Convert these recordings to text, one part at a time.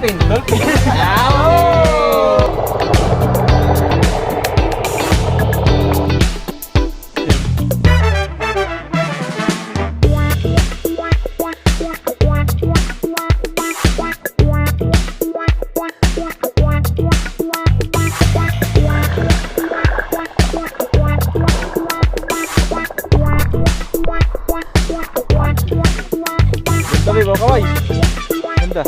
Dolphin. Dolphin. Sabi mo, kaway. Ganda.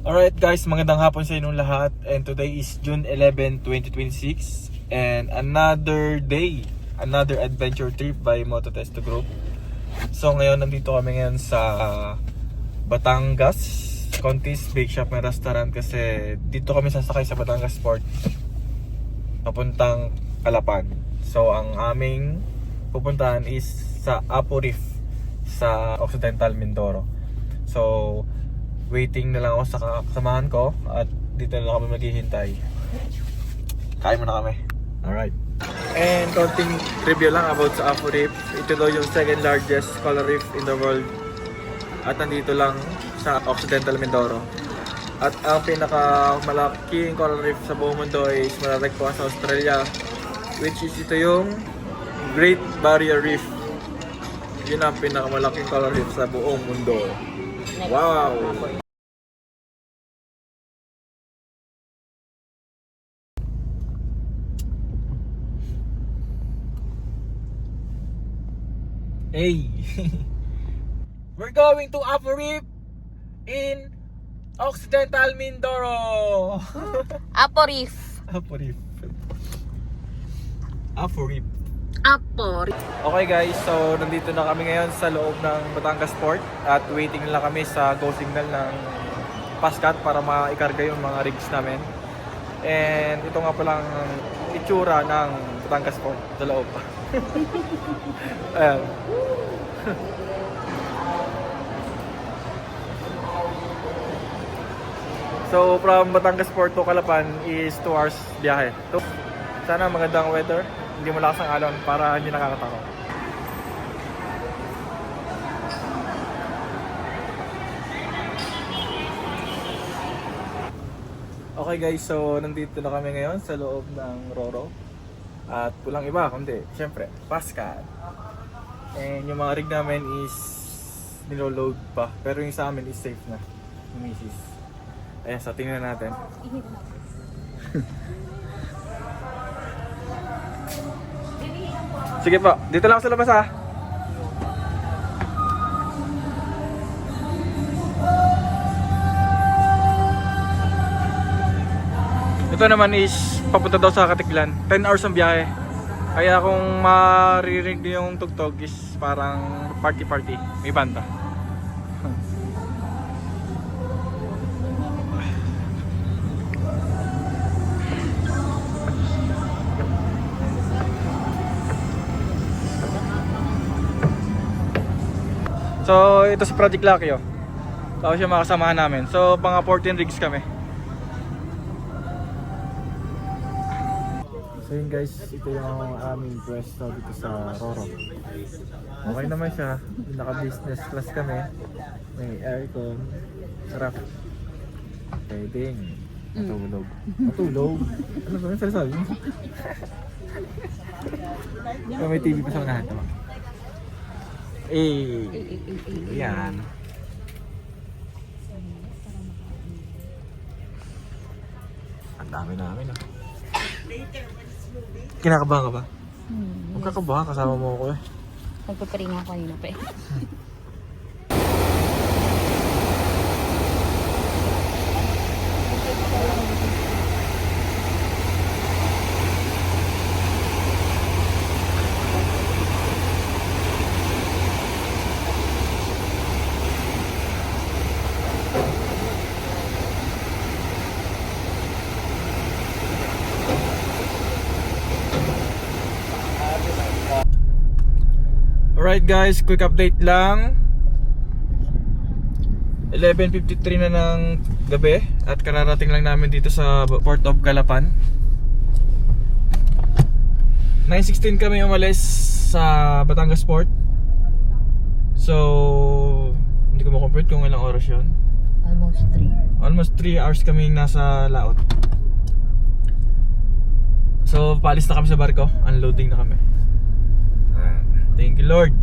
Alright guys, magandang hapon sa inyong lahat. And today is June 11, 2026. And another day, another adventure trip by Mototesto Group. So ngayon, nandito kami ngayon sa Batangas Contis Bake Shop and Restaurant. Kasi dito kami sasakay sa Batangas Port papuntang Calapan. So ang aming pupuntahan is sa Apo Reef sa Occidental Mindoro. So waiting na lang ako sa kasamahan ko at dito na lang kami maghihintay. Kain muna kami. Alright. And konting review lang about sa Apo Reef. Ito daw yung second largest coral reef in the world. At nandito lang sa Occidental Mindoro. At ang pinakamalaking coral reef sa buong mundo is matatagpuan sa Australia. Which is ito yung Great Barrier Reef. Yun ang pinakamalaking coral reef sa buong mundo. Wow! Hey! We're going to Apo Reef in Occidental Mindoro! Apo Reef. Apo Reef. Apo Reef. Apo Reef. Okay guys, so nandito na kami ngayon sa loob ng Batangas Port at waiting na lang kami sa go signal ng Pascat para maikarga yung mga rigs namin. And ito nga palang itsura ng Batangas Port sa loob. Ayan. So from Batangas Port to Calapan is 2 hours biyahe. So, sana magandang weather, hindi malakas ang alon para hindi nakakatakot. Okay guys, so nandito na kami ngayon sa loob ng Roro. At walang iba kundi, syempre, Pascat. And yung mga rig namin is niloload pa. Pero yung sa amin is safe na. Yung misis. Ayan, so tingnan natin. Sige po, dito lang sa labas ha. Ito naman is papunta daw sa Katiklan. 10 hours ang biyahe. Kaya kung maririnig niyo yung tugtog is parang party-party. May banda. So ito si Project Lucky oh. Tapos yung mga kasamahan namin. So mga 14 rigs kami. So yun guys, ito yung aming pwesto dito sa Roro. Okay naman siya, naka-business class kami. May aircon, sarap. Pwedeng matulog. Matulog? Ano ba yung sinasabi mo? So, may TV pa sa unahan naman. Yan. Ang dami namin ah. Kinakabahan ka ba? Huwag kakabahan, kasama mo ako eh. Nagpaparinga ako kanina pa eh. Alright guys, quick update lang. 11:53 na ng gabi at kararating lang namin dito sa Port of Calapan. 9:16 kami umalis sa Batangas Port. So, hindi ko ma-compute kung ilang oras yun. Almost 3 hours kami nasa laot. So, paalis na kami sa barko. Unloading na kami. Thank you, Lord.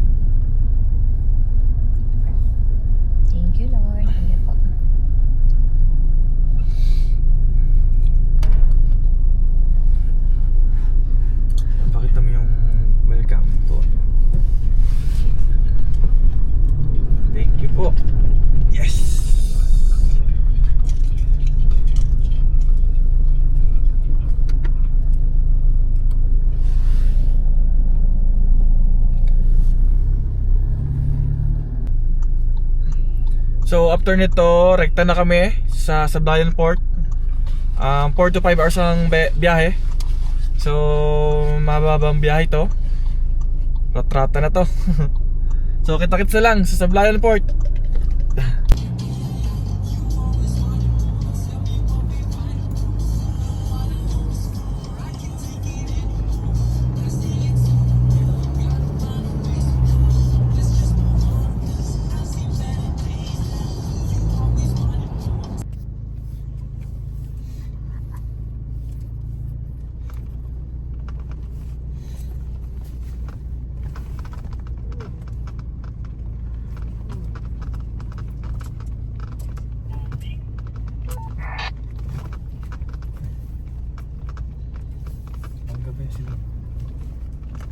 Thank you, Lord. Ano po? Pakita mo yung welcome po. Thank you po. Yes! So after nito, rekta na kami sa Sablayan Port. 4 to 5 hours ang biyahe. So mababang biyahe to. Ratrata na to. So kita-kits na lang sa Sablayan Port.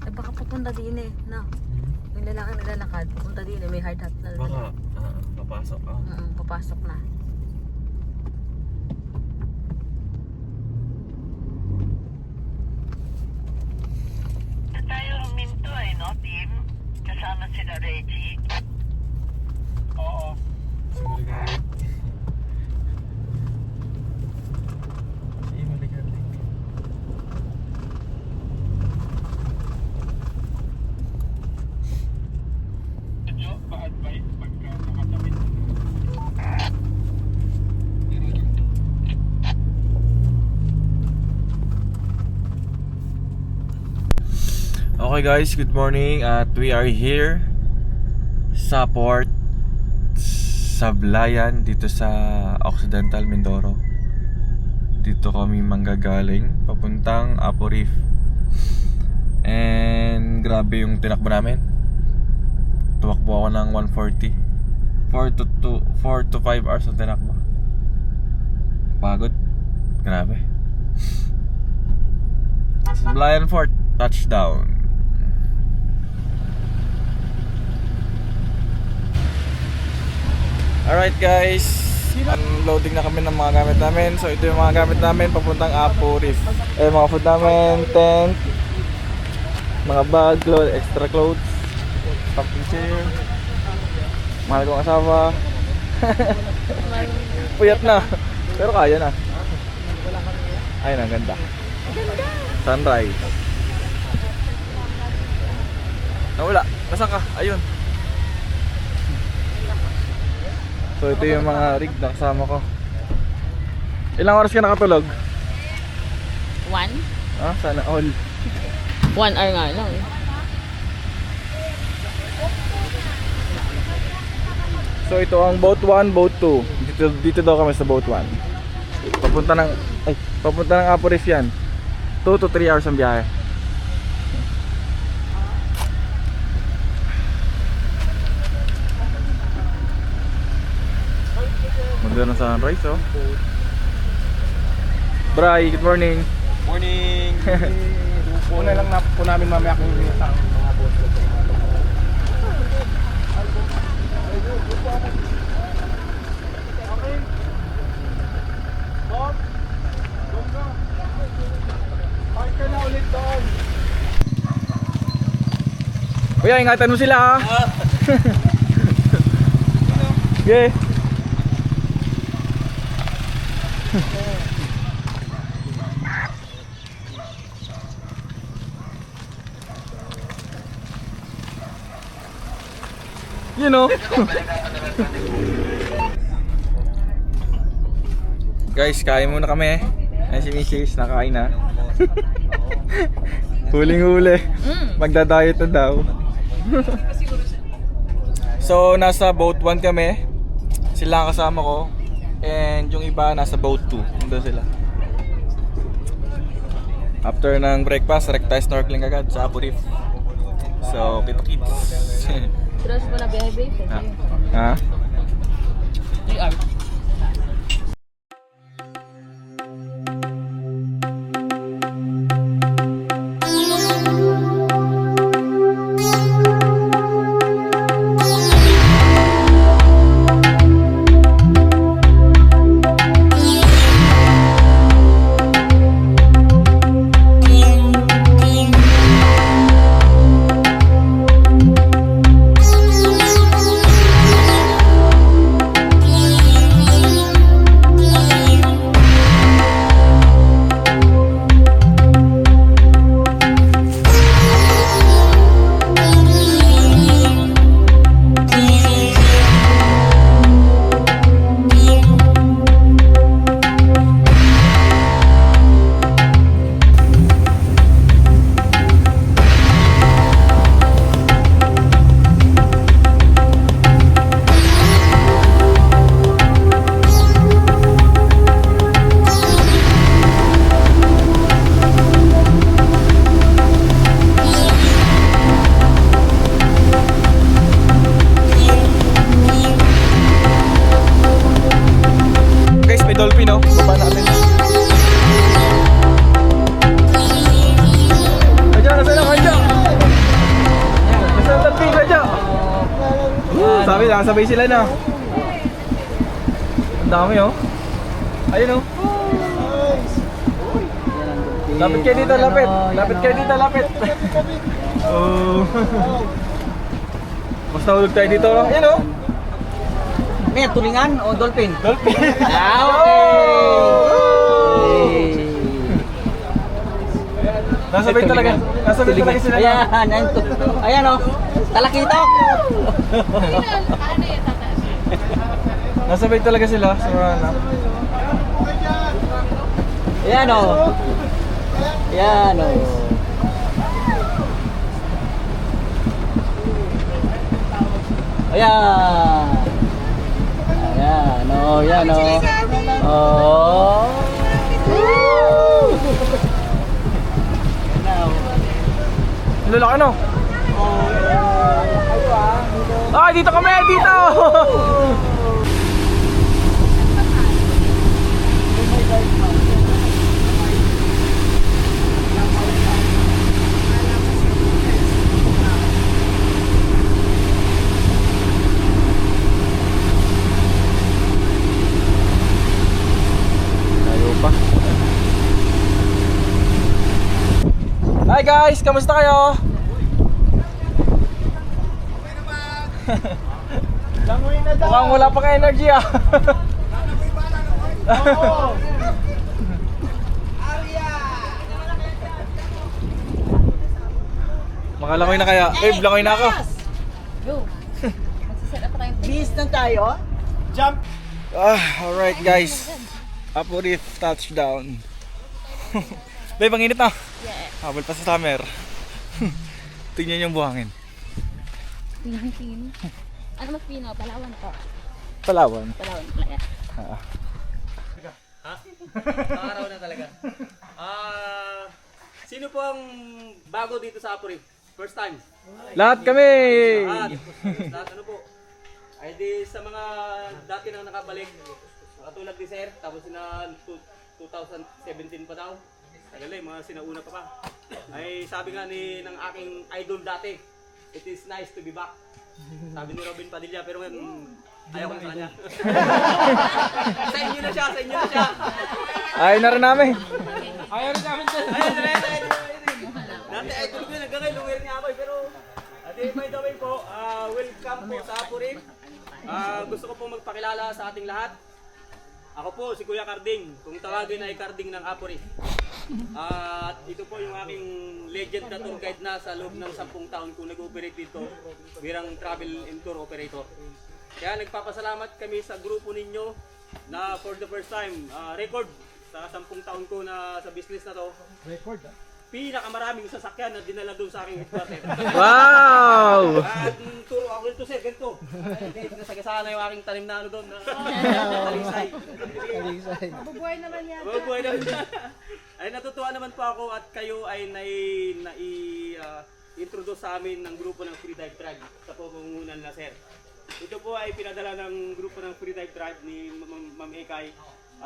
Ay, baka papunta din eh. No. Yung lalaki naglalakad. Papunta din eh. May hard hat na. Baka papasok ako. Papasok na. Tayo huminto eh, no, team? Kasama sila Reggie. Oo. Si Maligalig. Si Maligalig. Medyo pa-advise pagka nakatapit. Okay guys, good morning at we are here sa Port Sablayan dito sa Occidental Mindoro. Dito kami manggagaling papuntang Apo Reef. And grabe yung tinakbo namin. Tumakbo ako ng 140. 4 to 5 hours ang tinakbo. Pagod. Grabe. Sablayan Port, touchdown. Alright guys, unloading na kami ng mga gamit namin. So ito yung mga gamit namin papuntang Apo Reef. Mga food namin, tent, mga bag, extra clothes, camping chair, mahal kong asawa. Puyat na, pero kaya na. Ayun, ang ganda. Sunrise. Nawala, nasaan ka? Ayun. So ito yung mga rig na kasama ko. Ilang oras ka nakatulog? 1? Sana all. 1 hour nga lang eh. So ito ang boat 1, boat 2. Dito daw kami sa boat 1. Papunta ng Apo Reef yan. 2 to 3 hours ang biyahe. Maganda ng sunrise oh. Bray, good morning. Morning! Una lang na po namin mamaya kung sa mga boss ko. Okay. Bob! Gongga! Park ka na ulit doon! Kuya, ingatan mo sila ha. Okay. You know. Guys, kain muna kami. Ay si Mrs. nakain na. Huling-huli. Magda-diet na daw. So, nasa boat 1 kami. Sila ang kasama ko. And yung iba nasa boat 2. Nandun sila. After ng breakfast, direct tayo snorkeling agad sa Apo Reef. So, kita-kits. Terus mo na biyahe, babe. Ha? Dolphin, no? Baba natin. Aja, nasa na kanya. Nasa Dolphin, aja. Sabi lang, sabay sila na. Ang dami, oh. Ayun, oh. Lapit kayo dito, lapit. Lapit kayo dito, lapit. Oh. Basta hulog tayo dito, oh. Ayun, oh. May tulingan o dolphin? Dolphin. Okay. Nasabay talaga. Nasabay talaga sila. Ayan, ayan o. Talakitok. Nasabay talaga sila sa mga anak. Ayan o. Ayan o. Ayan. Ayan o, ayan o. Oh. Ang lalaki, no? Ah, dito kami! Dito! Hi guys! Kamusta kayo? Mukhang wala pang energy ah. Makalangoy na kaya. Babe, langoy na ako. Go. Magsiset up pa tayong Bis na tayo. Jump! Alright guys. Apo Reef touchdown. Babe, ang init na. Habol pa sa summer. Tingnan yung buhangin. Pinang-pino. Ano mas pino? Palawan pa. Palawan. Palawan pala yan. Araw na talaga. Sino po ang bago dito sa Apo Reef? First time? Lahat kami! Lahat ano po? Ay di sa mga dati nang nakabalik, katulad ni Sir, tapos na 2017 pa daw. Tagal eh, mga sinauna pa pa. Ay sabi nga ng aking idol dati, it is nice to be back. Sabi ni Robin Padilla, pero ngayon ayaw ko na sa kanya. Sa inyo na siya, sa inyo na siya. Ayaw na rin namin. Ayaw rin namin siya. Ayaw na rin. Dati idol ko yun, hanggang ngayon luwir niya ako eh. Pero, by the way po, welcome po sa Apo Reef. Gusto ko po magpakilala sa ating lahat. Ako po si Kuya Carding, kung tawagin ay Carding ng Apo Reef. At ito po yung aking legend na tour guide na sa loob ng 10 taon kung nag-operate dito birang travel and tour operator. Kaya nagpapasalamat kami sa grupo ninyo na for the first time, record sa 10 taon ko na sa business na to. Record Pinakamaraming sasakyan na dinala doon sa aking headquarter. Wow! At turo ako ito sir, ganito. Nasagasaan na yung aking tanim na ano doon. Talisay. Mabubuhay naman yan. Mabubuhay naman yan. Ay natutuwa naman po ako at kayo ay introduce sa amin ng grupo ng Free Dive Tribe sa pamumunan na sir. Ito po ay pinadala ng grupo ng Free Dive Tribe ni Ma'am Ekay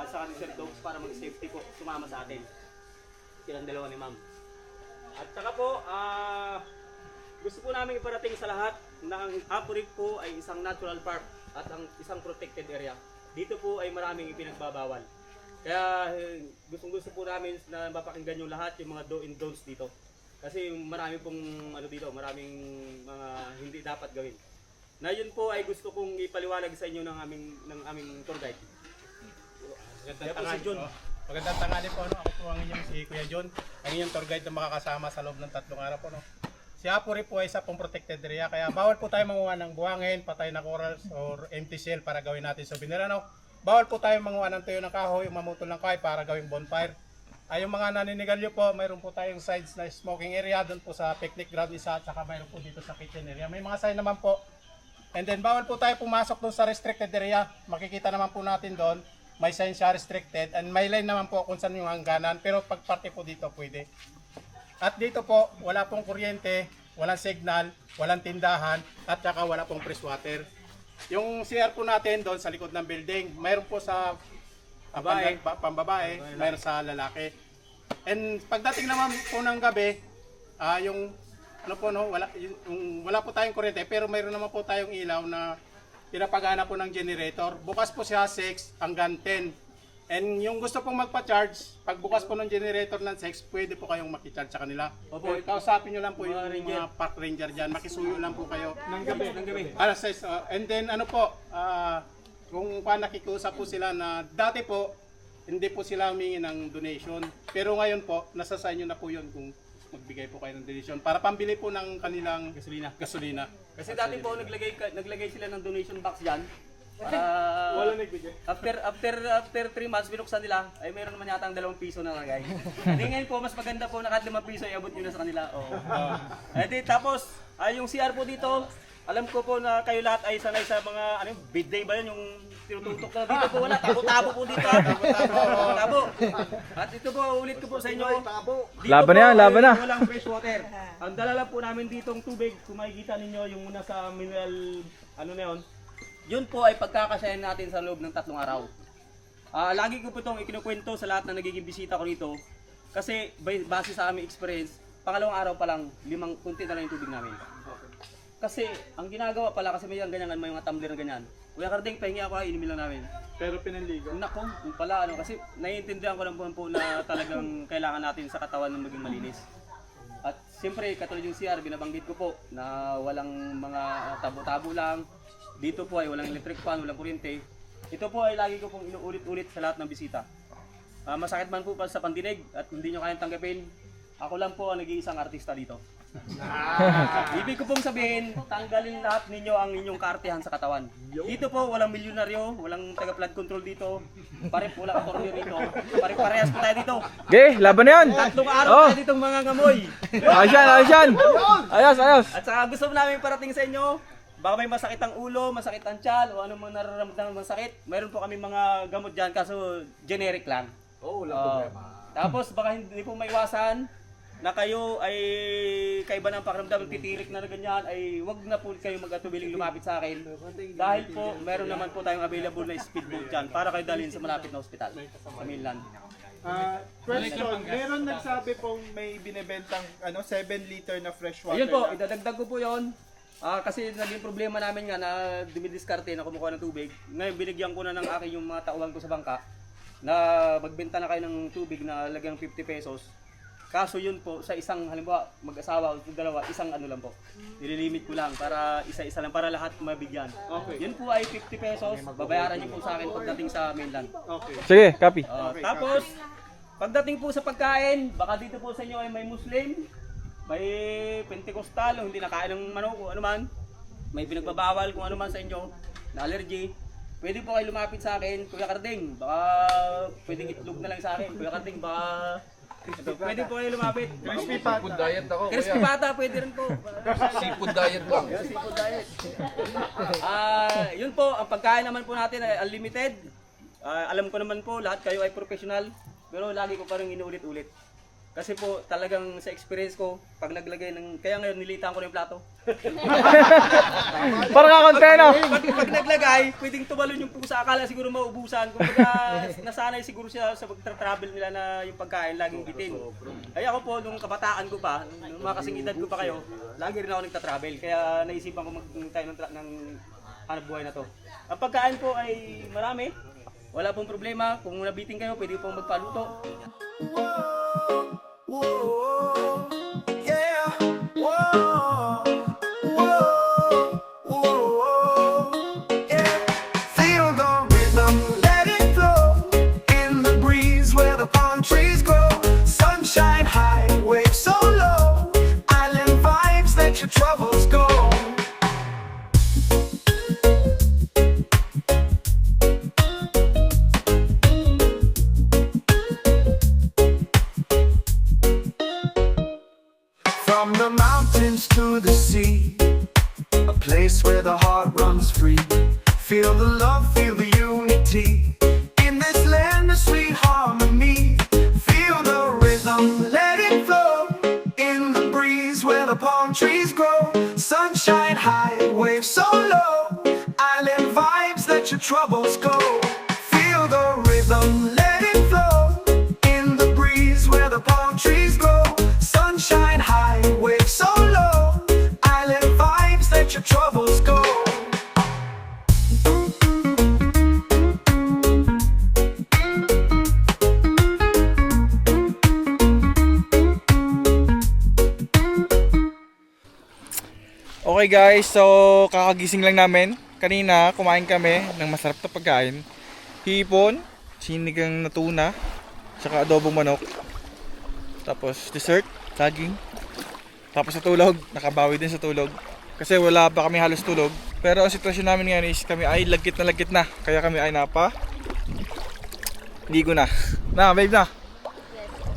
at sa ni Sir Dogs para mag-safety po sumama sa atin. Silang dalawa ni Ma'am. At saka po, gusto po namin iparating sa lahat na ang Apo Reef po ay isang natural park at ang isang protected area. Dito po ay maraming ipinagbabawal. Kaya gustong-gusto po namin na mapakinggan yung lahat yung mga do and don'ts dito. Kasi marami pong maraming mga hindi dapat gawin. Na yun po ay gusto kong ipaliwanag sa inyo ng aming tour guide. Kaya po si John. Magandang tanghali po, no? Ako po ang inyong si Kuya John, ang inyong tour guide na makakasama sa loob ng 3 araw po. No? Si Apo Reef po ay isa pong protected area, kaya bawal po tayo manguha ng buhangin, patay na corals, or empty shell para gawin natin souvenir. No? Bawal po tayo manguha ng tuyo ng kahoy, mamutol ng kahoy para gawing bonfire. Ay yung mga naninigalyo po, mayroon po tayong sides na smoking area, doon po sa picnic ground isa, at saka mayroon po dito sa kitchen area. May mga sign naman po. And then bawal po tayo pumasok doon sa restricted area, makikita naman po natin doon. May sign siya restricted and may line naman po kung saan yung hangganan, pero pag parte po dito pwede. At dito po wala pong kuryente, walang signal, walang tindahan at saka wala pong fresh water. Yung CR po natin doon sa likod ng building, mayroon po sa pambabae, mayroon sa lalaki. And pagdating naman po ng gabi, yung wala po tayong kuryente pero mayroon naman po tayong ilaw na pinapagana po ng generator. Bukas po siya 6 hanggang 10. And yung gusto pong magpa-charge, pag bukas po ng generator ng 6, pwede po kayong makicharge sa kanila. Opo. Kausapin nyo lang po Mga yung mga park ranger dyan. Makisuyo lang po kayo. Ng gabi. Para sa and then kung nakikusap po sila na dati po, hindi po sila humingi ng donation. Pero ngayon po, nasa sa inyo na po yun kung magbigay po kayo ng donation para pambili po ng kanilang gasolina. Kasi dati po naglagay sila ng donation box diyan. Wala nagbigay. After 3 months binuksan nila, ay meron naman yata ang 2 piso na lagay. Hindi ngayon po mas maganda po na kahit 5 piso iabot niyo na sa kanila. Tapos yung CR po dito, alam ko po na kayo lahat ay sanay sa mga bidet ba yun yung tinututok na dito po wala, tabo-tabo po dito. Tabo. At ito po ulit ko po sa inyo. Dito Laban na yan, laban na. Walang fresh water. Ang dala lang po namin ditong tubig, kung makikita ninyo yung muna sa mineral na yun. Yun po ay pagkakasayan natin sa loob ng 3 araw. Lagi ko po itong ikinukwento sa lahat na nagiging bisita ko rito. Kasi base sa aming experience, pangalawang araw pa lang, 5 kunti na lang yung tubig namin. Kasi ang ginagawa pala, kasi may ganyan, may mga tumbler na ganyan. Kuya Karding, pahingi ako, inumin lang namin. Pero pinanligo. Nako, yung pala kasi naiintindihan ko lang po na talagang kailangan natin sa katawan ng maging malinis. At siyempre, katulad yung CR, binabanggit ko po na walang mga tabo-tabo lang. Dito po ay walang electric fan, walang kuryente. Ito po ay lagi ko pong inuulit-ulit sa lahat ng bisita. Masakit man po pa sa pandinig at hindi nyo kayang tanggapin, ako lang po ang nag-iisang artista dito. Ibig ko pong sabihin, tanggalin lahat ninyo ang inyong kaartehan sa katawan. Dito po, walang milyonaryo, walang taga-flood control dito. Walang attorney rito. Pare-parehas po tayo dito. Okay, laban na yan! 3 araw tayo ditong mga ngamoy. Ayos yan! Ayos! At saka gusto namin parating sa inyo, baka may masakit ang ulo, masakit ang tiyan, o anong mga nararamdaman ng sakit. Mayroon po kami mga gamot dyan, kaso generic lang. Walang problema. Tapos baka hindi po maiwasan na kayo ay kaiba ng pakiramdam, titirik na ganyan, ay wag na po kayo mag-atubiling lumapit sa akin. Dahil po, meron naman po tayong available na speedboat dyan para kayo dalhin sa malapit na ospital sa mainland. Question, meron nagsabi pong may binebentang 7 liter na fresh water. Ayun po, lang. idadagdag ko po yon. Kasi naging problema namin nga na dumidiskarte na kumukuha ng tubig. Ngayon binigyan ko na ng akin yung mga tauhan ko sa bangka na magbenta na kayo ng tubig na lagang 50 pesos. Kaso yun po, sa isang halimbawa mag-asawa o dalawa, isang lang po. Nililimit ko lang para isa-isa lang para lahat mabigyan. Okay. Yun po ay 50 pesos. Babayaran niyo po sa akin pagdating sa mainland. Okay. Sige, copy. Tapos pagdating po sa pagkain, baka dito po sa inyo ay may Muslim, may Pentecostal o hindi nakain ng manok o ano man, may pinagbabawal kung ano man sa inyo na allergy. pwede po kayo lumapit sa akin, Kuya Karding. Baka pwedeng itlog na lang sa akin. Kuya Karding, baka pwede po kayo lumapit. Crispy pata. Diet ako, Crispy pata, pwede rin po. Seafood diet lang. Seafood diet. Yun po, ang pagkain naman po natin ay unlimited. Alam ko naman po, lahat kayo ay professional. Pero lagi ko pa rin inuulit-ulit. Kasi po, talagang sa experience ko, pag naglagay ng... Kaya ngayon, nilitaan ko na yung plato. Parang kakonteno! Pag naglagay, pwedeng tumalon yung pusa. Akala siguro maubusan. Kung nasanay siguro siya sa pag-travel nila na yung pagkain, laging bitin. Ay ako po, nung kabataan ko pa, nung mga kasing edad ko pa kayo, lagi rin ako nagta-travel. Kaya naisipan ko mag-tayo ng hanap buhay na to. Ang pagkain po ay marami. Wala pong problema. Kung nabitin kayo, pwede pong magpaluto. Feel the rhythm, let it flow in the breeze where the palm trees grow. Sunshine high, waves so low. Island vibes, let your troubles go. From the mountains to the sea, a place where the heart runs free. Feel the love, feel the unity. In this land of sweet harmony. Feel the rhythm, let it flow. In the breeze where the palm trees grow. Sunshine high, waves so low. Island vibes, let your troubles go. Feel the rhythm, let it flow. In the breeze where the palm trees grow. Sunshine high, waves so low. Island vibes, let your troubles go. Okay guys, so kakagising lang namin. Kanina kumain kami ng masarap na pagkain. Hipon, sinigang na tuna, tsaka adobong manok. Tapos dessert, saging. Tapos sa tulog, nakabawi din sa tulog. Kasi wala pa kami halos tulog. Pero ang sitwasyon namin ngayon is kami ay lagkit na. Kaya kami ay ligo na. Na, babe na.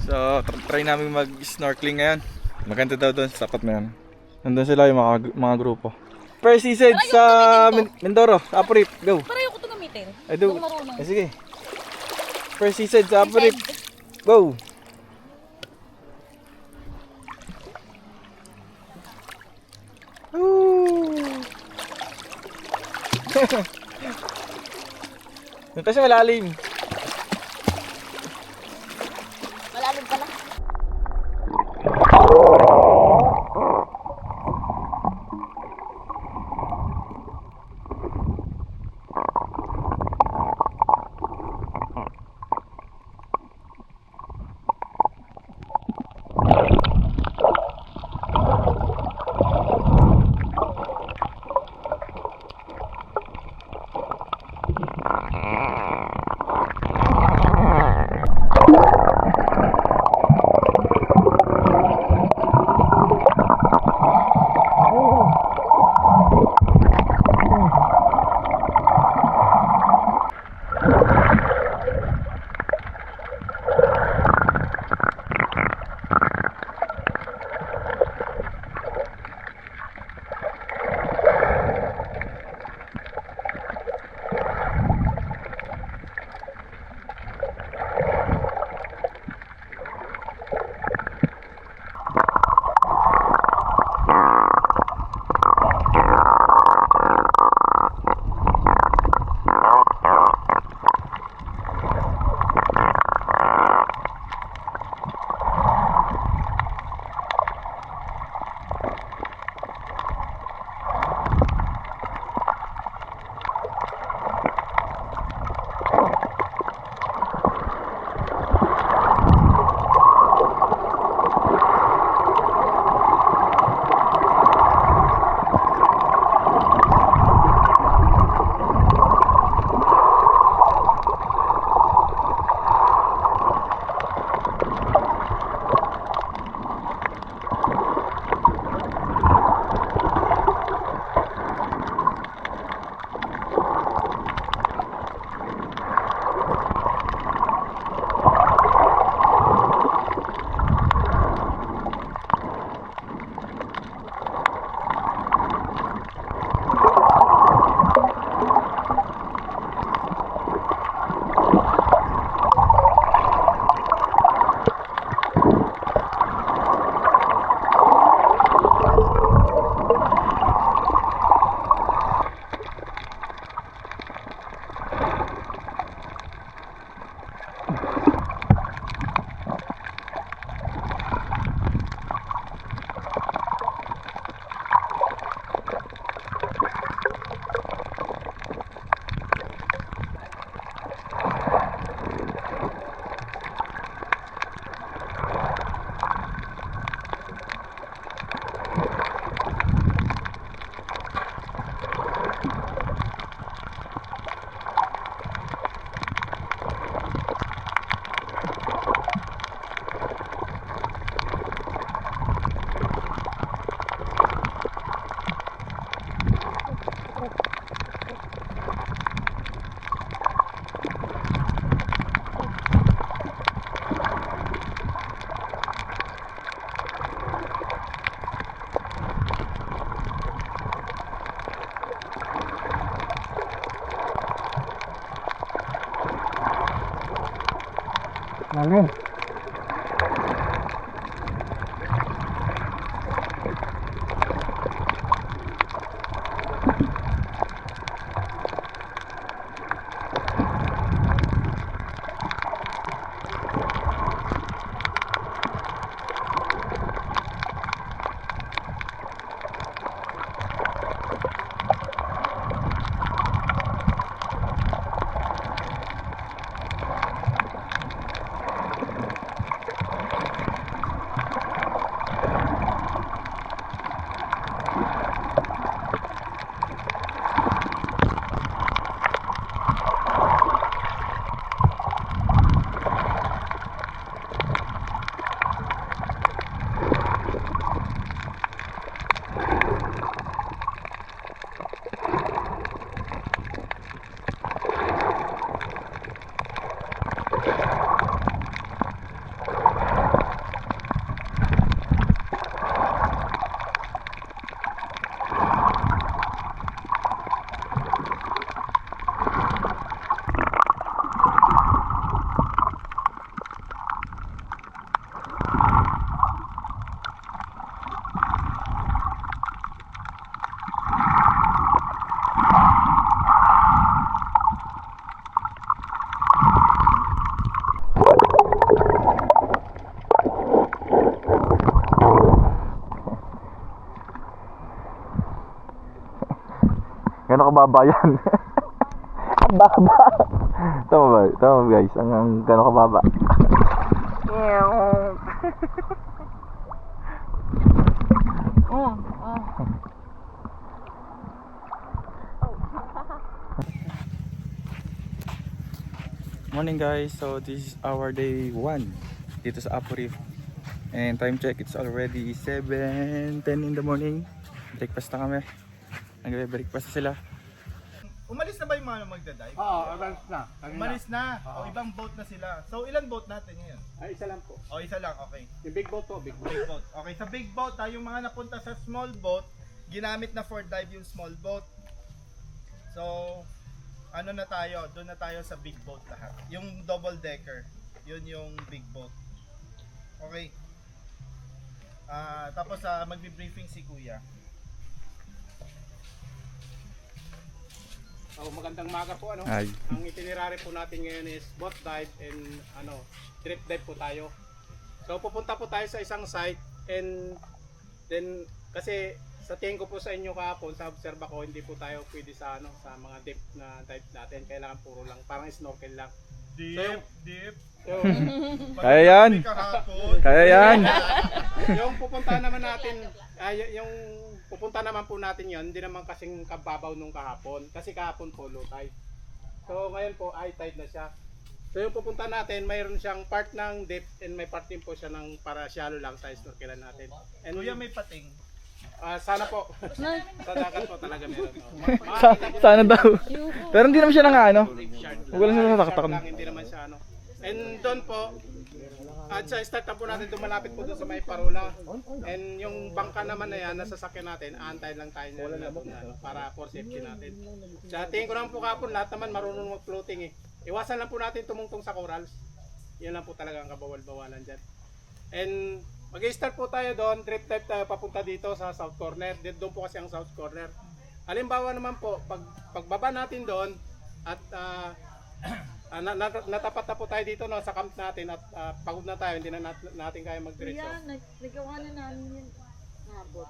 So, try namin mag-snorkeling ngayon. Maganda daw doon sa tapat na yan. Nandun sila yung mga grupo. First season sa Mindoro, sa Apo Reef. Go. Pero ayoko ito gamitin. Ay, do. Hindi ko marunong. Sige. First season sa Apo Reef. Go. Doon kasi malalim. Malalim pala. Hangin. Gano'n kababa yan? Ang baba. Tama ba? Tama ba guys? Ang gano'n kababa? Morning guys, so this is our day 1 dito sa Apo Reef. And time check, it's already 7:10 in the morning. Breakfast na kami. Nagbe-breakfast na sila. Umalis na ba yung mga magdadive? Oo, umalis na. Umalis na. O ibang boat na sila. So ilan boat natin ngayon? Ay, isa lang po. O isa lang, okay. Yung big boat po, big boat. Big boat. Okay, sa big boat, yung mga napunta sa small boat, ginamit na for dive yung small boat. So, ano na tayo? Doon na tayo sa big boat lahat. Yung double decker, yun yung big boat. Okay. Tapos magbi-briefing si Kuya. So, magandang maga po ano. Ay. Ang itinerary po natin ngayon is boat dive and drift dive po tayo. So pupunta po tayo sa isang site and then kasi sa tingin ko po sa inyo kahapon sa observe ko hindi po tayo pwede sa sa mga deep na dive natin. Kailangan puro lang parang snorkel lang. Deep. So, Kaya yan! Kaya yan! yung pupunta naman natin yung pupunta naman po natin yon hindi naman kasing kababaw nung kahapon kasi kahapon po low tide. So ngayon po high tide na siya. So yung pupunta natin mayroon siyang part ng deep and may part din po siya ng para shallow lang tayo snorkelan natin. And Kuya may pating. sana po. Sa dagat po talaga meron. Sana daw. Pero hindi naman siya nang ano. Wala Shark siya nakatakot. lang, hindi naman siya ano. And doon po at sa start na po natin dumalapit po doon sa may parola. And yung bangka naman na yan, nasasakyan natin, aantay lang tayo na para for safety natin. Sa tingin ko naman po kapon, lahat naman marunong mag-floating eh. Iwasan lang po natin tumungtong sa corals. Yan lang po talaga ang kabawal-bawalan dyan. And mag-start po tayo doon, trip type tayo papunta dito sa south corner. Doon po kasi ang south corner. Halimbawa naman po, pagbaba natin doon at natapat na po tayo dito no, sa camp natin at pagod na tayo, hindi na natin kaya mag-diretso. Nagawa na namin yun. Nabot.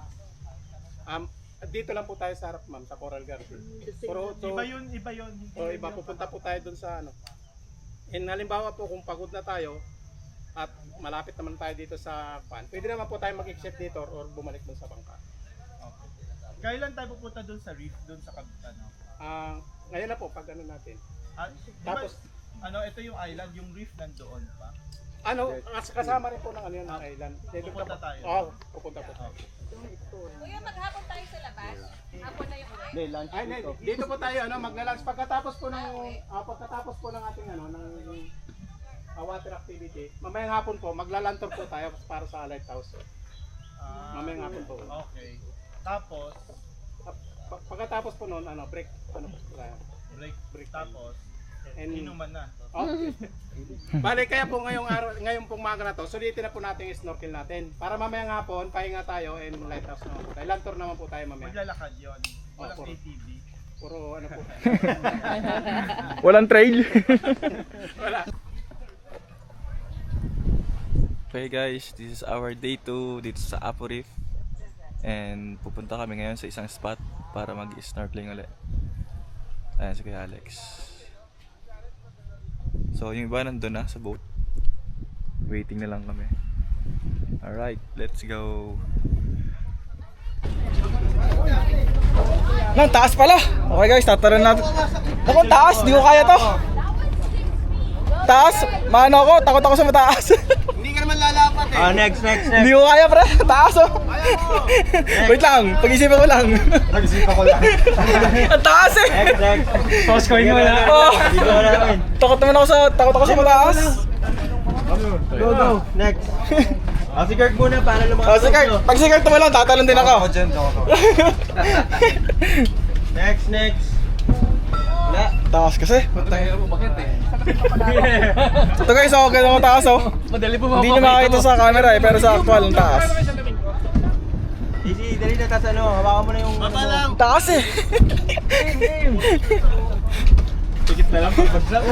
Dito lang po tayo sa harap ma'am, sa Coral Garden. Pero, Iba yun. iba pupunta po tayo doon sa ano. And halimbawa po kung pagod na tayo at malapit naman tayo dito sa pan, pwede naman po tayo mag-exit dito or bumalik doon sa bangka. Okay. Kailan tayo pupunta doon sa reef, doon sa kapitan? Ngayon na po pag ano natin. Tapos ito yung island, yung reef nandoon pa. Kasama rin po ng ano yun, ng island. Pupunta tayo. Oo, pupunta po tayo. Kuya, maghapon tayo sa labas. Hapon na yung uwi. Ay, dito po tayo magla-lunch pagkatapos po ng ating ng water activity. Mamayang hapon po maglalantor po tayo para sa lighthouse. Mamayang hapon po. Okay. Tapos Pagkatapos po noon break po tayo. break tapos And, Inuman na. oh. Bale, kaya po ngayong pong umaga na to, sulitin na po natin yung snorkel natin. Para mamayang hapon, pahinga tayo and lighthouse naman po tayo. Land tour naman po tayo mamaya. Maglalakad yun. Walang Opo. ATV. Puro ano po tayo. Walang trail. Wala. Okay guys, this is our day 2 dito sa Apo Reef. And pupunta kami ngayon sa isang spot para mag-snorkeling ulit. Ayan si Kuya Alex. So yung iba nandun na sa boat. Waiting na lang kami. Alright, let's go. Nang taas pala. Okay guys, tataran natin. Naku, taas, di ko kaya to. Taas, maano ako, takot ako sa mataas. Hindi ka naman lalapat eh. Next. Hindi ko kaya pre, taas oh. Wait lang, pag-isipan ko lang. Nag-isipan ko lang. Ang taas eh. Toss coin mo na. Oh. Takot ako sa mataas. Go. Next. Si Kirk muna para lumakas. Oh, si Kurt, pag si Kurt mo lang, tatalon din ako. Next. Wala. Taas kasi. Tayo mo bakit eh. Ito guys, oh, ganun ang taas oh. Madali po Hindi nyo makakita sa camera eh, pero sa actual ang taas. Easy, dali na tas ano, hawakan mo na yung... Baba lang. Taas eh. Tikit na lang pagbagsak.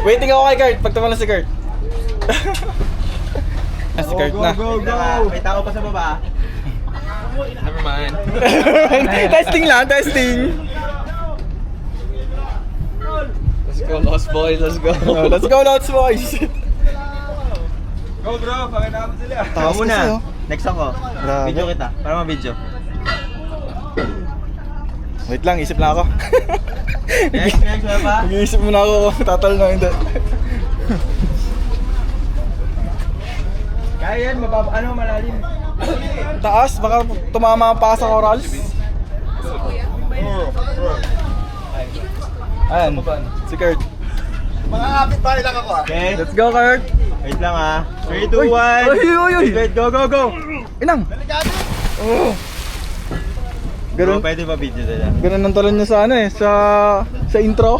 Waiting ako kay Kurt, pag tumalan si Kurt. Si Kurt na. Go. May tao pa sa baba. Never mind. Testing lang, testing. Let's go, Lost Boys. Let's go. Oh, let's go, Lots Boys. Go bro, pakita mo sila. Taas kasi oh. Next ako. Grabe. Video kita, para ma-video. Wait lang, isip na ako. Next, wala pa? Nag-iisip muna ako kung tatal na hindi. Kaya yan, malalim. Taas, baka tumama pa sa corals. Ayan, si Kurt. Mga kapit-bahay lang ako ah. Okay, Let's go, Kurt. wait lang ah. 3, 2, 1. Uy. Wait, go. Inang. Oh. Bro, Ganun, pwede ba video nila? ganun ang talon niya sa ano eh, sa intro.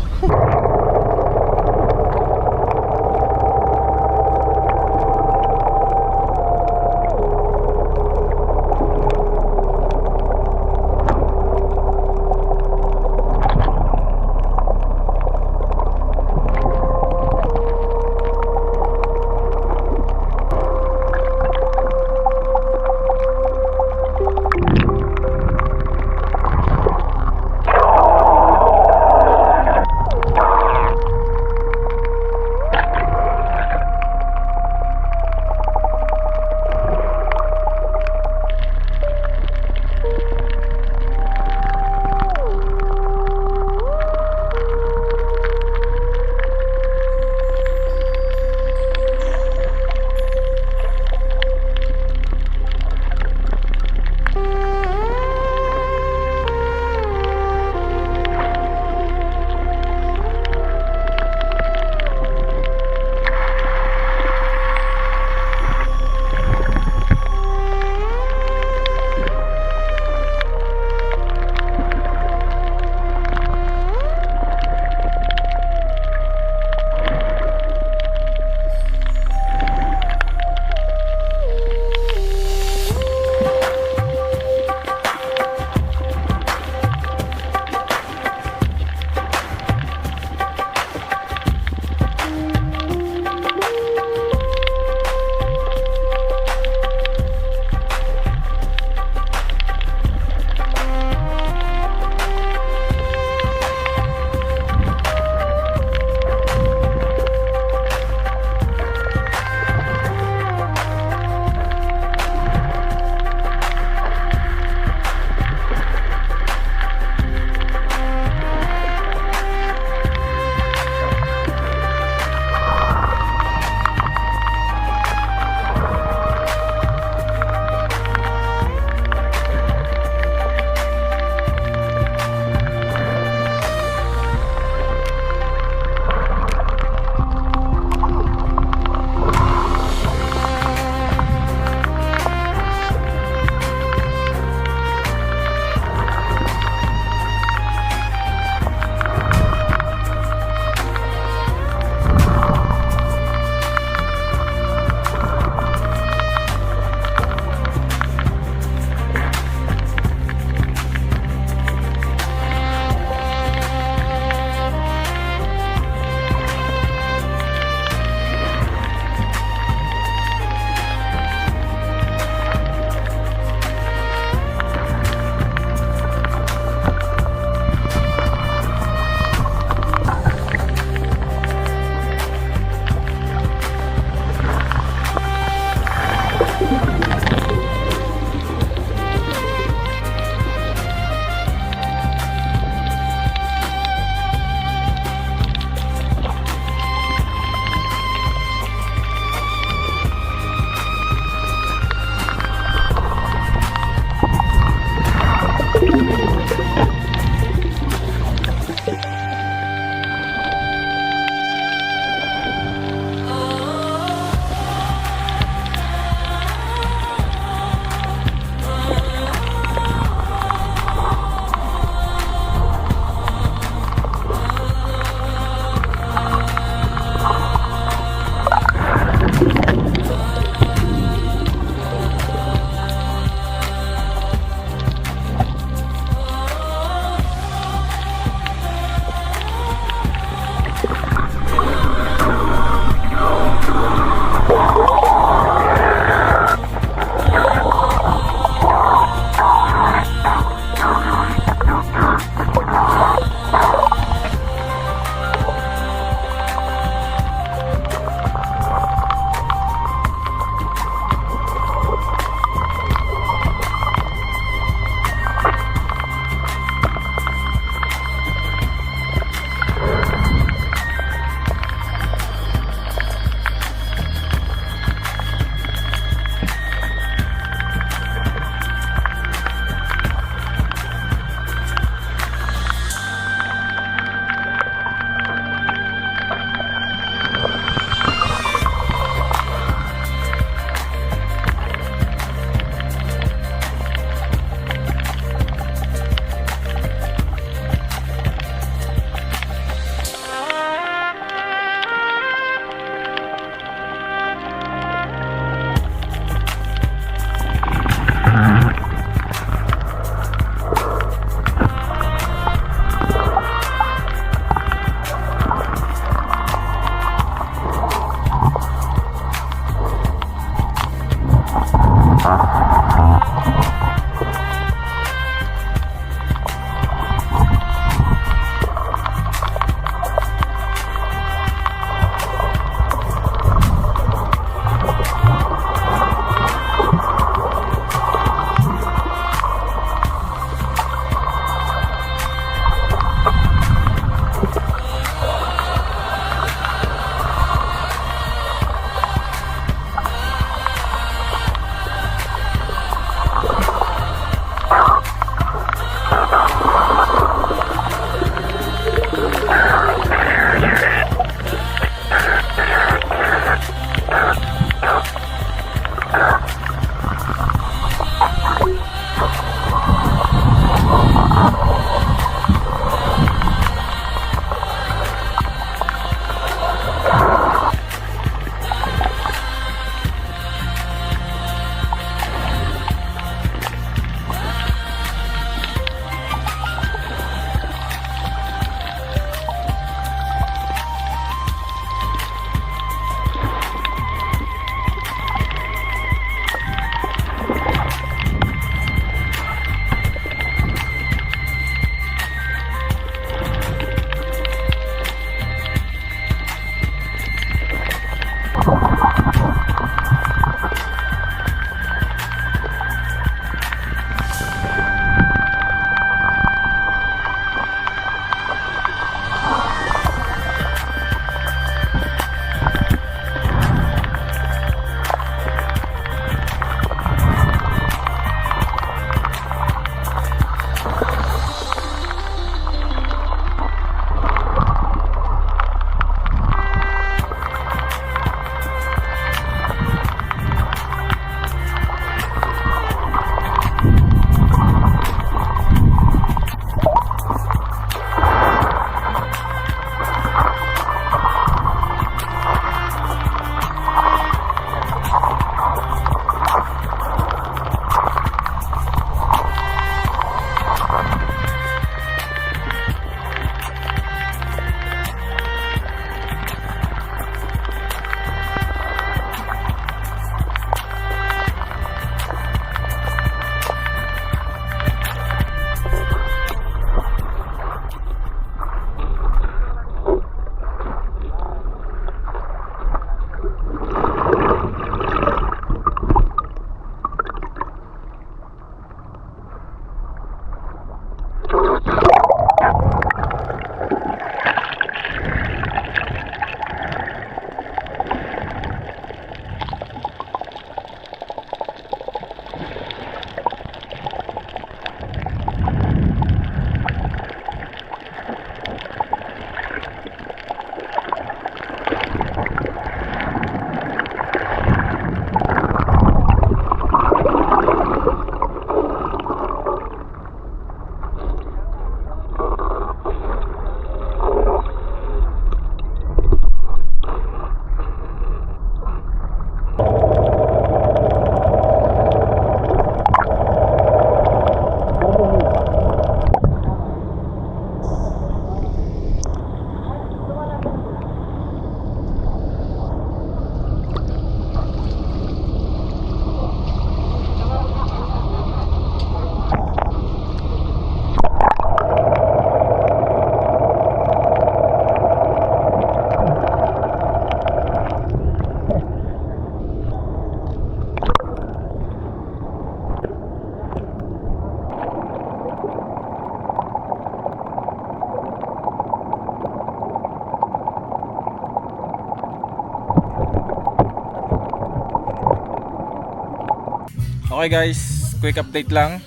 Okay guys, quick update lang.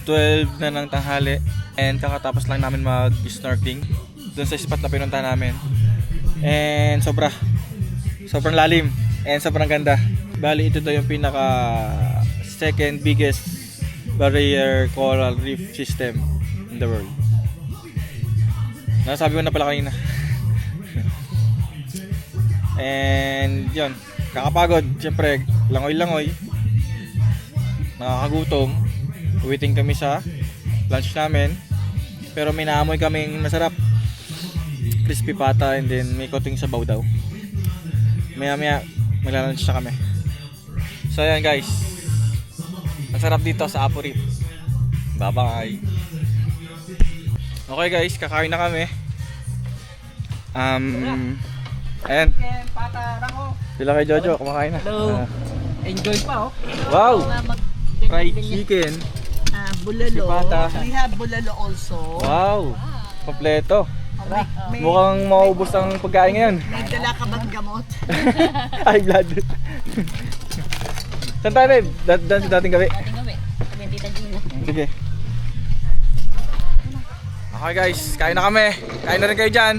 12 na ng tanghali and kakatapos lang namin mag-snorkeling dun sa spot na pinunta namin. And sobrang lalim and sobrang ganda. Bali ito daw yung pinaka second biggest barrier coral reef system in the world. Nasabi ko na pala kanina. And yun, kakapagod. Siyempre, langoy-langoy, nakakagutom. Waiting kami sa lunch namin. Pero may naamoy kaming masarap, crispy pata, and then may koting sabaw daw. Maya maglalunch na kami. So ayan guys, ang sarap dito sa Apo Reef. Bye bye. Okay guys, kakain na kami. Ayan, sila kay Jojo, kumakain na. Hello. Enjoy pa oh. Wow! Fried chicken. Bulalo. Sipata. We have bulalo also. Wow! Kompleto. Mukhang maubos ang pagkain ngayon. May dala ka bang gamot? High blood. Saan tayo rin? Doon sa dating gabi. Dating gabi. Sabi ang tita Gina. Sige. Okay guys, kain na kami. Kain na rin kayo dyan.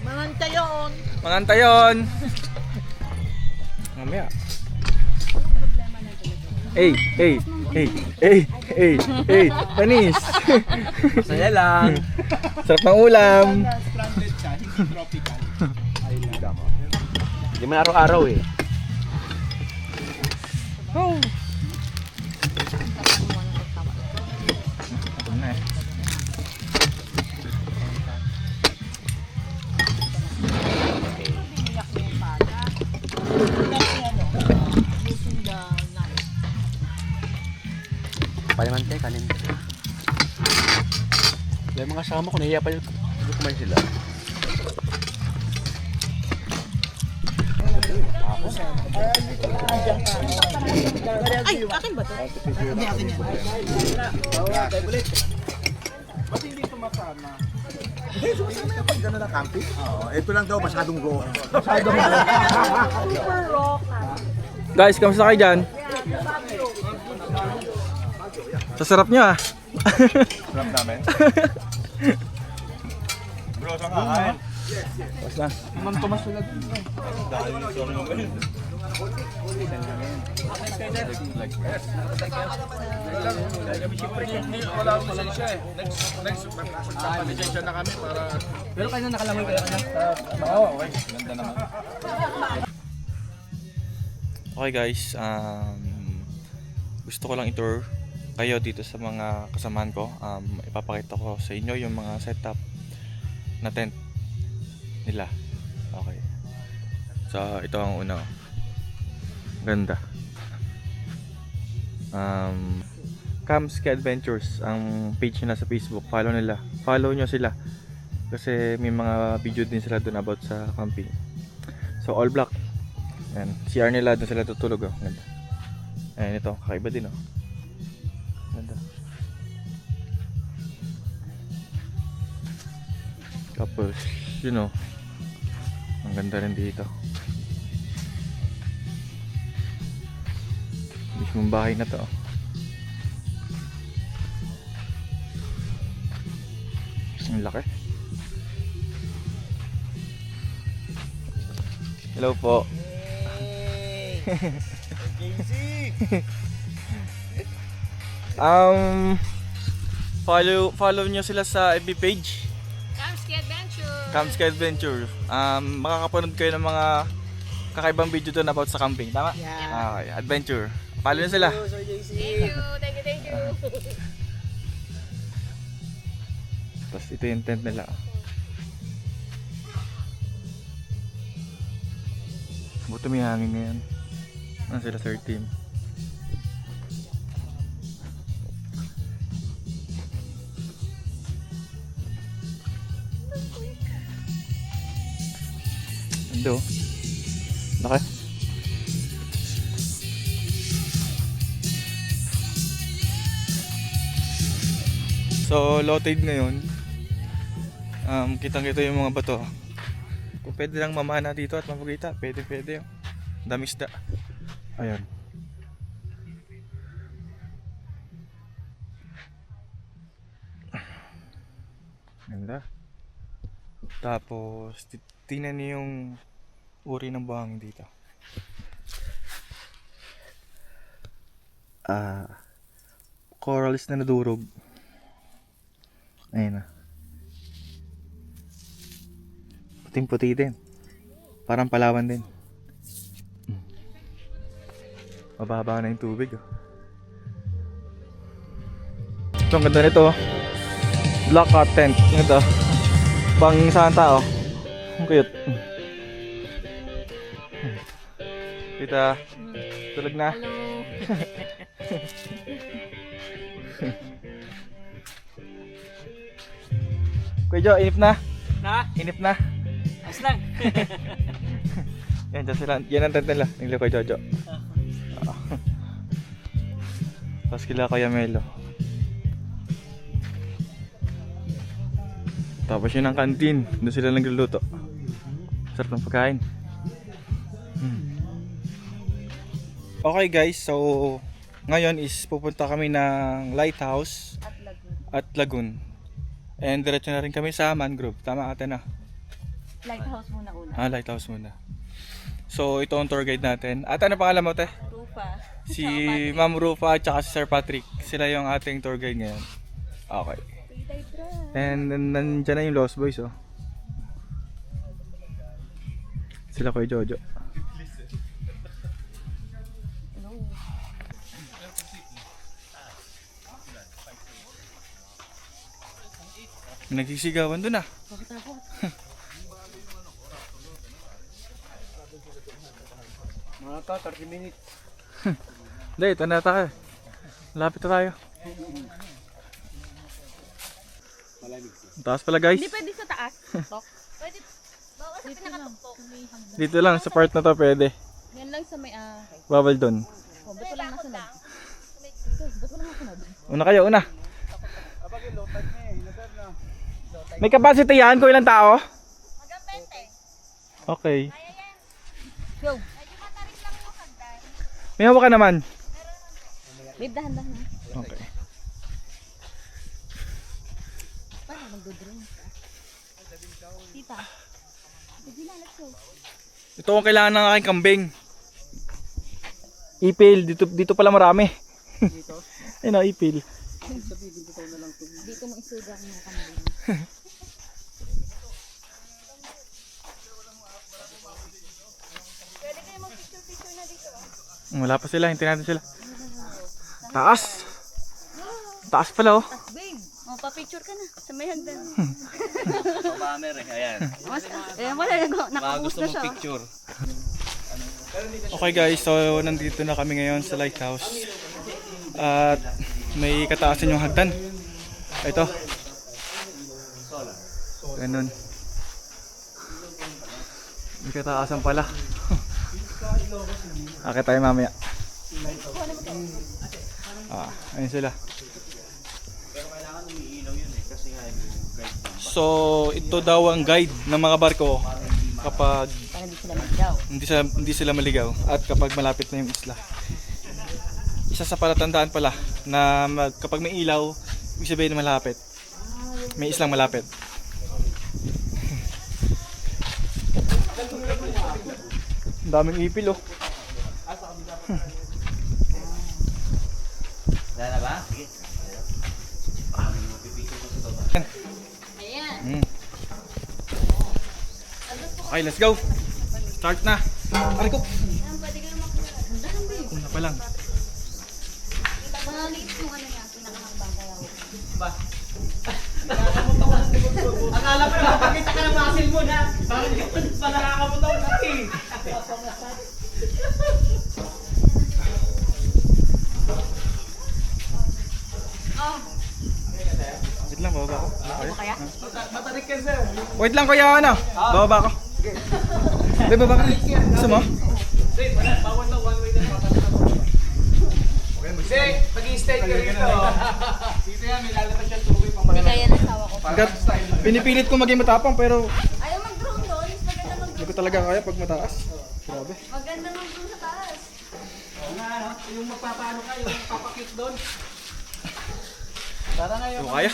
Mangantayon. Mangantayon. Mamaya. Hey, panis. Saya lang. Sarap ng ulam. Stranded siya, hindi tropical. Hindi man araw-araw eh. Ito na eh. Palimante, kanin. Yung mga kasama ko, nahiya pa yung kumain sila. Ay, akin ba to? Hindi, akin yan. Ba't hindi sumasama? Hindi, sumasama yung pag gano'n na camping. Oo, ito lang daw, masyadong raw. Masyadong raw. Guys, kamusta kayo dyan? Sasarap nyo ah. Sarap namin. Bro, saan ka kain? Tapos na. Naman Tomas sila dun. Dahil yung sorry mo kayo. Wala akong lisensya eh. Next, lisensya na kami para... Pero kayo na nakalangoy kayo na. Oo, okay. Ganda naman. Okay guys, gusto ko lang i-tour kayo dito sa mga kasamahan ko. Ipapakita ko sa inyo yung mga setup na tent nila. Okay. So, ito ang una. Ganda. Kamski Adventures ang page nila sa Facebook. Follow nila. Follow nyo sila. Kasi may mga video din sila dun about sa camping. So, all black. Ayan. CR nila dun sila tutulog. Oh. Ganda. Ayan ito. Kakaiba din oh. Ganda. Tapos, you know, ang ganda rin dito. Mismong bahay na to. Ang laki. Hello po. Follow nyo sila sa FB page. Kamski Adventure. Kamski Adventure. Makakapanood kayo ng mga kakaibang video doon about sa camping. Tama? Yeah. Okay, adventure. Follow nyo sila. Thank you. Tapos ito yung tent nila. Buto may hangin ngayon. Ano sila, third team? Ando. Laki. So, low tide ngayon. Kitang-kita yung mga bato. Kung pwede lang mamana dito at mapagita, pwede. Dami isda. Ayan. Ganda. Tapos, tingnan niyo yung uri ng buhangin dito. Corals na nadurog. Ayun na. Puting-puti din. Parang Palawan din. Mababa na yung tubig. Oh. Ito, ang ganda nito. Black cat tent. Ito. Pang saan tao. Ang cute. Kita. Tulog na. Kuya Jo, inip na. Na? Inip na. Ayos lang. Yan, dyan sila. Yan ang tent nila. Nila Kuya Jojo. Tapos kila Kuya Melo. Tapos yun ang kantin. Doon sila nagluluto. Sarap ng pagkain. Okay guys, so ngayon is pupunta kami ng Lighthouse at Lagoon. And diretso na rin kami sa Mangrove. Tama ate na? Lighthouse muna una. Lighthouse muna. So ito ang tour guide natin. At ano pangalan mo te? Rufa. Si Ma'am Rufa at saka si Sir Patrick. Sila yung ating tour guide ngayon. Okay. And nandiyan na yung Lost Boys oh. Sila Kuya Jojo. Nagsisigawan doon ah. Mga ka, 30 minutes. Hindi, ito na tayo. Lapit na tayo. Taas pala guys. Hindi pwede sa taas. Tok. Pwede. Bawal sa pinakatuktok. Dito lang sa part na to pwede. Yan lang sa may Bawal doon. Oh, ba't walang nasunod? Ba't walang nasunod? Una kayo, una. May capacity yan kung ilang tao? Hanggang 20. Okay. Yo. Medyo matarik lang yung hagdan. May hawak ka naman. Babe, dahan-dahan. Okay. Paano magdodrone ka? Tita. Sige na, let's go. Ito ang kailangan ng aking kambing. Ipil, dito pala marami. Dito? Ayun o, ipil. Dito mo isuga mo kami. Pwede kayo mag-picture na dito. Wala pa sila, hintayin natin sila. Taas! Taas pala oh. Babe, pa-picture ka na sa may hagdan. Pamamer eh, ayan. Ayan, wala nakapost na siya. Picture. Okay guys, so nandito na kami ngayon sa Lighthouse. At may kataasan yung hagdan. Ito. Ganun. May kataasan pala. Akit tayo mamaya. Ayun sila. So ito daw ang guide ng mga barko kapag hindi sila maligaw at kapag malapit na yung isla. Isa sa palatandaan pala na kapag may ilaw, ibig sabihin na malapit. May islang malapit. Ang daming ipil oh. Wala na ba? Ayan. Okay, let's go. Start na. Aray ko. Pwede kayo makuha. Dahan, babe. Una pa lang. Maliit yung ano niya, pinakahambang kaya ako. Akala ko nakapagkita ka ng muscle mo na. Parang ganun pa nakakapunta na eh. Wait lang, bababa ko. Kaya? Matarik ka sir. Wait lang kuya, ano? Bababa ko. Be, baba ka. Gusto mo? Wait, wala. Bawal na one way na. Hindi, mag-i-stay ka rito. Dito yan, may lalabas yung tubig pang Hindi kaya ng sawa ko. Pinipilit ko maging matapang pero Ayaw mag-drone doon. Maganda mag-drone. hindi ko talaga kaya pag mataas. Grabe. Maganda mag-drone sa taas. Oo nga, no? Yung magpapaano ka, yung magpapakit doon. Tara na So, kaya?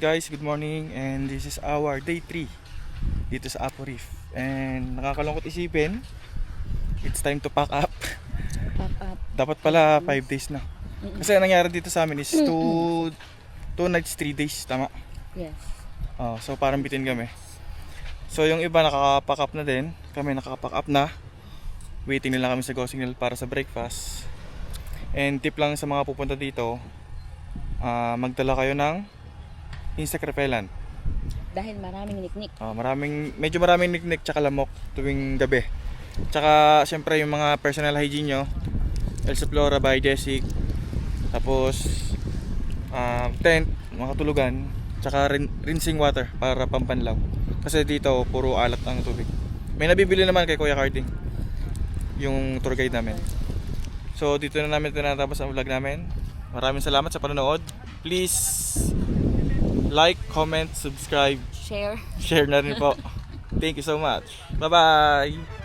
guys? Good morning, and this is our day 3 dito sa Apo Reef. And nakakalungkot isipin, it's time to pack up. Pop up. Dapat pala 5 days na. Kasi ang nangyari dito sa amin is 2 nights, 3 days, tama? Yes. So parang bitin kami. So yung iba nakaka-pack up na din, kami nakaka-pack up na. Waiting na lang kami sa Go Signal para sa breakfast. And tip lang sa mga pupunta dito, magdala kayo ng insect repellent. Dahil maraming niknik. Medyo maraming niknik tsaka lamok tuwing gabi. Tsaka syempre yung mga personal hygiene nyo, Elsa Flora by Jessic. Tapos tent, mga tulugan, tsaka rinsing water para pampanlaw. Kasi dito puro alat ang tubig. May nabibili naman kay Kuya Carding, yung tour guide namin. So dito na namin tinatapos ang vlog namin. Maraming salamat sa panonood. Please like, comment, subscribe, Share. share na rin po. Thank you so much. Bye bye.